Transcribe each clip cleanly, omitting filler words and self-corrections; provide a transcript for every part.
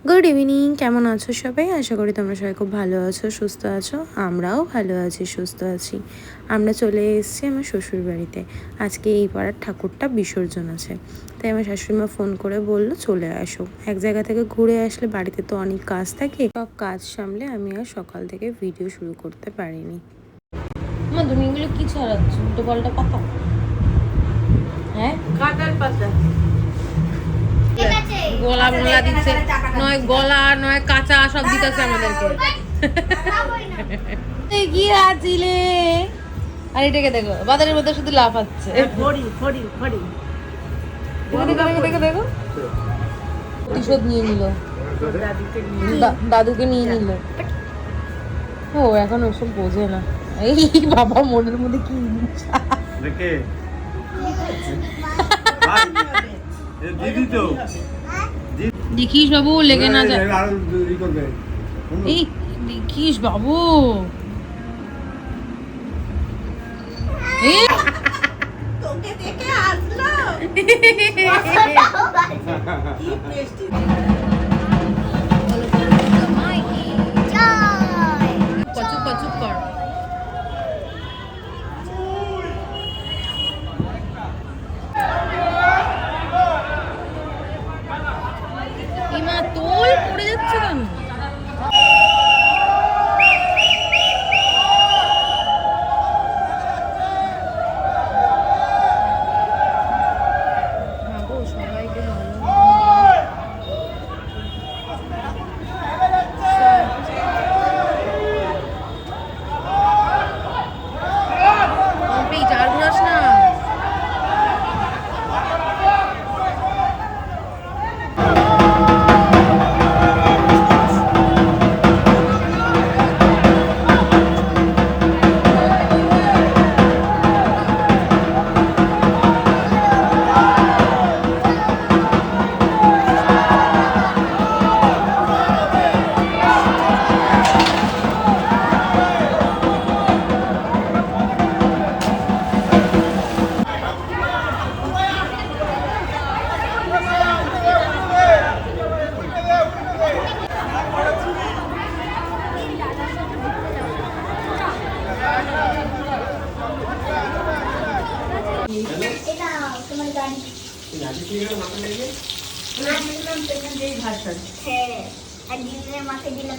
Good evening, কেমন আছো সবাই? আশা করি তোমরা সবাই খুব ভালো আছো, সুস্থ আছো। আমরাও ভালো আছি, সুস্থ আছি। আমরা চলে এসেছি আমার শ্বশুর বাড়িতে। আজকে এই পাড়ার ঠাকুরটা বিসর্জন আছে, তাই আমার শাশুড়িমা ফোন করে বললো চলে আসো। এক জায়গা থেকে ঘুরে আসলে বাড়িতে তো অনেক কাজ থাকে, সব কাজ সামলে আমি আর সকাল থেকে ভিডিও শুরু করতে পারিনি। মা, তুমি এগুলো কি ছড়াচ্ছ? উল্টো পাল্টা পাতা? হ্যাঁ, কাঁঠাল পাতা। গলা মোলা দিচ্ছে, নয় গলা নয় কাঁচা সব দিতেছে আমাদেরকে। কি আছিলে? আর এটাকে দেখো, বাজারের মধ্যে শুধু লাফাচ্ছে। ফড়ি ফড়ি ফড়ি। দেখো দেখো দেখো, প্রতিশোধ নিয়ে নিল, দাদুকে নিয়ে নিল। ও এখন ওসব বোঝে না। এই বাবা, মনের মধ্যে কি দেখে দিদি তো দেখিস বাবু, লেগে না যায়। এই দেখিস বাবু, তোকে দেখে আসলো। কি টেস্টি। কচুপ কচুপ কর। ইমা, তোল পড়ে যাচ্ছে কেন? সবাইকে চার ঘুরাস না।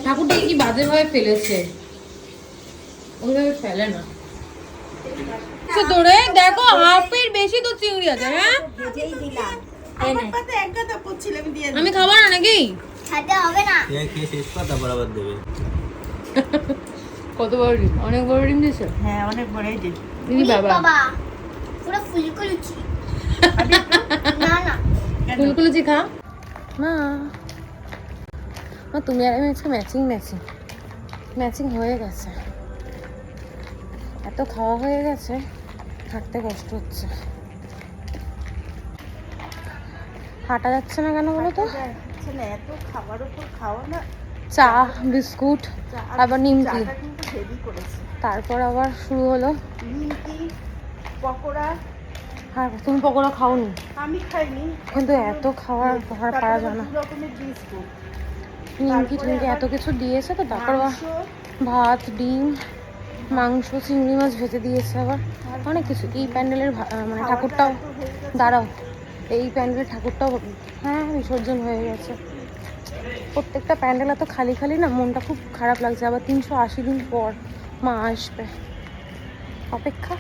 ঠাকুরটাকে কি বাজে ভাবে ফেলেছে, ওইভাবে ফেলে না। তোরে দেখো, হাফের বেশি তো চিংড়ি আছে। হ্যাঁ, ভেজেই দিলাম। আমার পাতে এক গাদা পড়ছিল, আমি দিয়ে আমি খাবো না নাকি? খেতে হবে না। কে শেষ কথা বরাবর দেবে। কত বড় ডিম? অনেক বড় ডিম দিয়েছে। হ্যাঁ, অনেক বড়ই দিই। দিদি বাবা, বাবা পুরো ফুলকুলুচি। না না, ফুলকুলুচি খা। মা, মা তুমি আর আমি আজকে ম্যাচিং ম্যাচিং ম্যাচিং হয়ে গেছে। এত খাওয়া হয়ে গেছে, হাঁটতে কষ্ট হচ্ছে। হাঁটা যাচ্ছে না কেন বলো তো? ছেলে এত খাবার উপর খাওয়া না। চা বিস্কুট, আবার নিমকি, চাটা কিন্তু হেভি করেছে। তারপর আবার শুরু হলো নিমকি, পকোড়া। আর তুমি পকোড়া খাওনি? আমি খাইনি, কিন্তু এত খাওয়ার পারা যায় না। দু রকমের বিস্কুট, নিমকি টিমকি এত কিছু দিয়েছে তো, তারপর আবার ভাত, ডিম, মাংস, চিংড়ি মাছ ভেজে দিয়েছে, আবার অনেক কিছু। এই প্যান্ডেলের মানে ঠাকুরটাও, দাঁড়াও, এই প্যান্ডেলের ঠাকুরটাও হ্যাঁ বিসর্জন হয়ে গেছে। প্রত্যেকটা প্যান্ডেল এত খালি খালি না, মনটা খুব খারাপ লাগছে। আবার 380 দিন পর মা আসবে, অপেক্ষা।